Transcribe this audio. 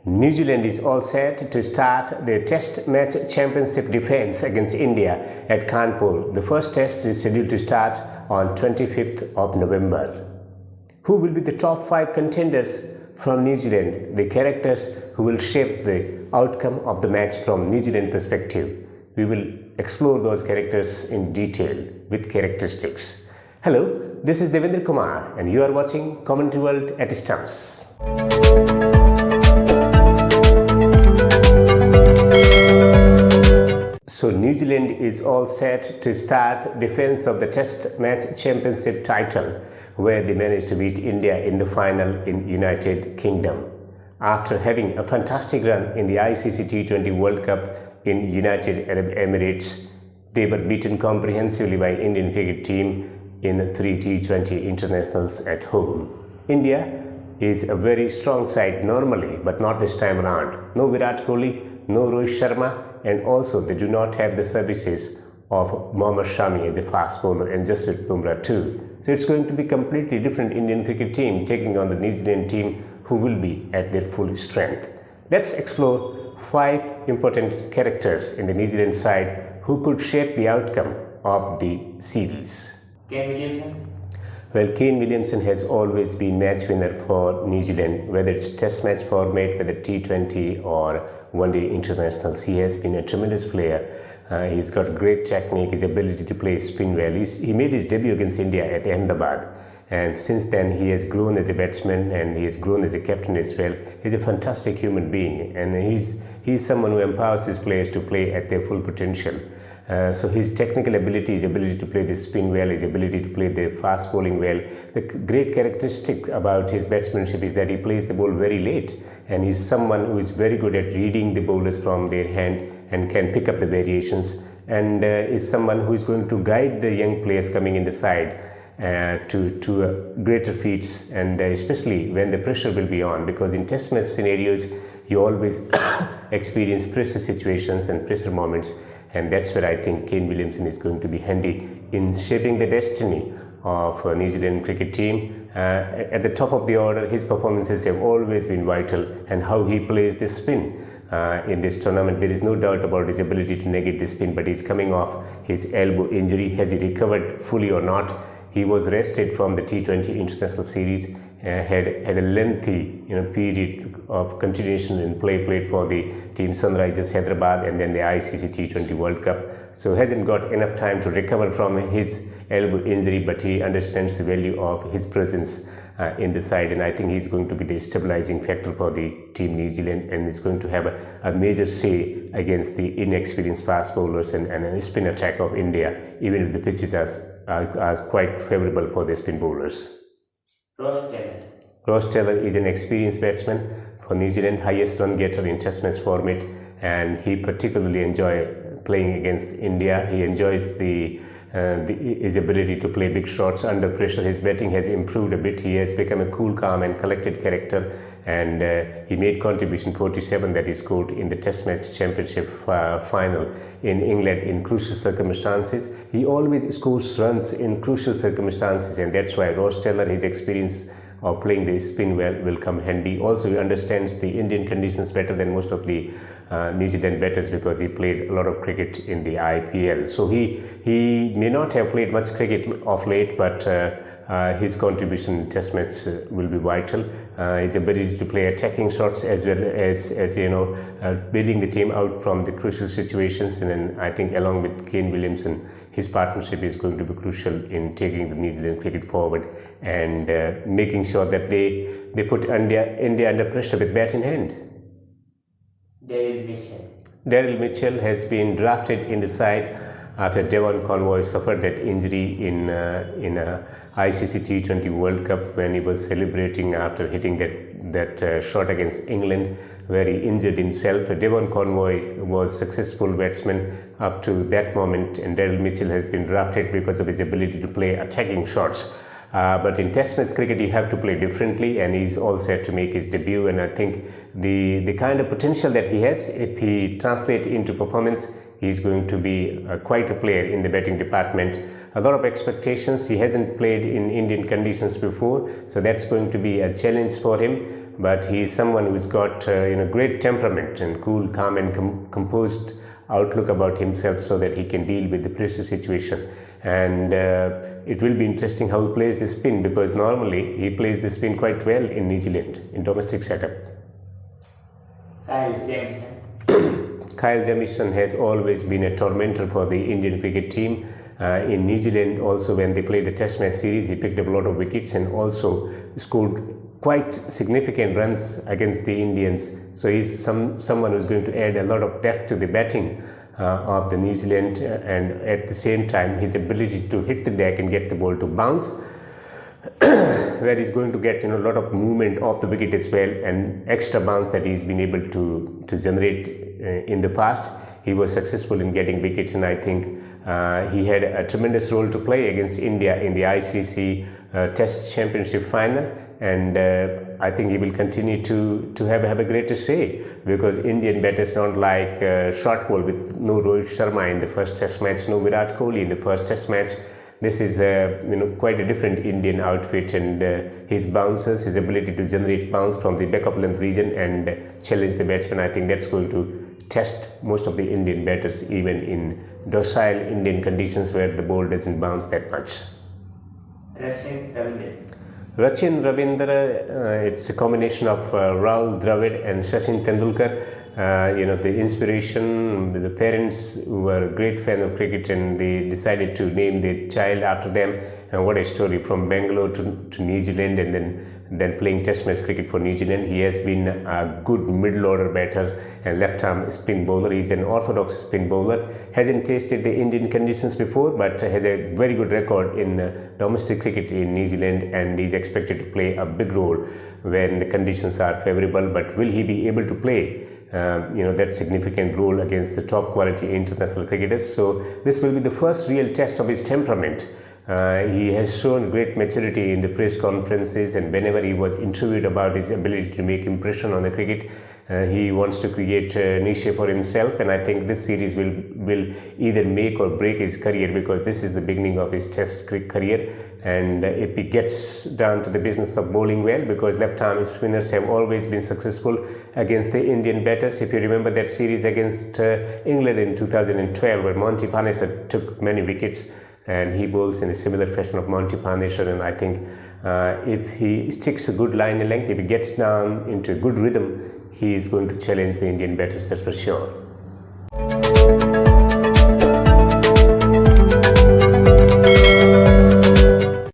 New Zealand is all set to start their Test match championship defense against India at Kanpur. The first test is scheduled to start on 25th of November. Who will be the top 5 contenders from New Zealand, the characters who will shape the outcome of the match from New Zealand perspective? We will explore those characters in detail with characteristics. Hello, this is Devendra Kumar and you are watching Commentary World at Stumps. So New Zealand is all set to start defense of the Test match championship title, where they managed to beat India in the final in United Kingdom. After having a fantastic run in the ICC T20 World Cup in United Arab Emirates, they were beaten comprehensively by Indian cricket team in 3 T20 internationals at home. India is a very strong side normally, but not this time around. No Virat Kohli, no Rohit Sharma, and also they do not have the services of Mohammad Shami as a fast bowler and Jasprit Bumrah too. So it's going to be completely different Indian cricket team taking on the New Zealand team who will be at their full strength. Let's explore 5 important characters in the New Zealand side who could shape the outcome of the series. Kane Williamson. Well, Kane Williamson has always been match winner for New Zealand, whether it's Test match format, whether T20 or One-Day internationals. He has been a tremendous player. He's got great technique, his ability to play spin well. He made his debut against India at Ahmedabad, and since then he has grown as a batsman and he has grown as a captain as well. He's a fantastic human being, and he's someone who empowers his players to play at their full potential. So his technical ability, his ability to play the spin well, his ability to play the fast bowling well. The great characteristic about his batsmanship is that he plays the ball very late, and he's someone who is very good at reading the bowlers from their hand and can pick up the variations, and is someone who is going to guide the young players coming in the side to greater feats, and especially when the pressure will be on, because in test match scenarios you always experience pressure situations and pressure moments. And that's where I think Kane Williamson is going to be handy in shaping the destiny of New Zealand cricket team. At the top of the order, his performances have always been vital, and how he plays the spin in this tournament. There is no doubt about his ability to negate the spin, but he's coming off his elbow injury. Has he recovered fully or not? He was rested from the T20 international series, had a lengthy period of continuation in play played for the team Sunrisers Hyderabad and then the ICC T20 World Cup. So hasn't got enough time to recover from his elbow injury, but he understands the value of his presence in the side, and I think he's going to be the stabilizing factor for the team New Zealand, and is going to have a major say against the inexperienced fast bowlers and a spin attack of India, even if the pitches are quite favorable for the spin bowlers. Ross Taylor is an experienced batsman for New Zealand, highest run getter in Test match format, and he particularly enjoys playing against India. He enjoys his ability to play big shots under pressure. His batting has improved a bit. He has become a cool, calm and collected character, and he made contribution 47 that he scored in the Test match championship final in England in crucial circumstances. He always scores runs in crucial circumstances, and that's why Ross Taylor, his experience of playing the spin well, will come handy. Also, he understands the Indian conditions better than most of the New Zealand batters, because he played a lot of cricket in the IPL. So he may not have played much cricket of late, but his contribution in Test match will be vital. His ability to play attacking shots as well as bailing the team out from the crucial situations, and then I think along with Kane Williamson, his partnership is going to be crucial in taking the New Zealand cricket forward and making sure that they put India under pressure with bat in hand. Daryl Mitchell has been drafted in the side after Devon Conway suffered that injury in ICC T20 World Cup when he was celebrating after hitting that shot against England, where he injured himself. Devon Conway was successful batsman up to that moment, and Daryl Mitchell has been drafted because of his ability to play attacking shots. But in Test match cricket, you have to play differently, and he's all set to make his debut. And I think the kind of potential that he has, if he translates into performance, he's going to be quite a player in the batting department. A lot of expectations. He hasn't played in Indian conditions before, so that's going to be a challenge for him. But he is someone who's got great temperament and cool, calm, and composed outlook about himself, so that he can deal with the pressure situation. And it will be interesting how he plays the spin, because normally he plays the spin quite well in New Zealand in domestic setup. Kyle Jamieson has always been a tormentor for the Indian cricket team. In New Zealand also, when they played the test match series, he picked up a lot of wickets and also scored quite significant runs against the Indians. So he's someone who's going to add a lot of depth to the batting of the New Zealand, and at the same time his ability to hit the deck and get the ball to bounce, where he's going to get a lot of movement off the wicket as well, and extra bounce that he's been able to generate in the past. He was successful in getting wickets, and I think he had a tremendous role to play against India in the ICC Test Championship final, and I think he will continue to have a greater say, because Indian batters don't like short ball with no Rohit Sharma in the first Test match, no Virat Kohli in the first Test match. This is quite a different Indian outfit, and his bounces, his ability to generate bounce from the back of length region and challenge the batsman, I think that's going to test most of the Indian batters, even in docile Indian conditions where the ball doesn't bounce that much. Rachin Ravindra, it's a combination of Rahul Dravid and Sachin Tendulkar. The inspiration, the parents who were a great fan of cricket, and they decided to name their child after them. And what a story, from Bangalore to New Zealand, and then playing test match cricket for New Zealand. He has been a good middle order batter and left arm spin bowler. He's an orthodox spin bowler. Hasn't tasted the Indian conditions before, but has a very good record in domestic cricket in New Zealand, and he's expected to play a big role when the conditions are favorable. But will he be able to play that significant role against the top quality international cricketers? So this will be the first real test of his temperament. He has shown great maturity in the press conferences, and whenever he was interviewed about his ability to make impression on the cricket, he wants to create a niche for himself, and I think this series will either make or break his career, because this is the beginning of his test cricket career. And if he gets down to the business of bowling well, because left arm spinners have always been successful against the Indian batters. If you remember that series against England in 2012, where Monty Panesar took many wickets, and he bowls in a similar fashion of Monty Panesar. And I think if he sticks a good line and length, if he gets down into a good rhythm, he is going to challenge the Indian batters, that's for sure.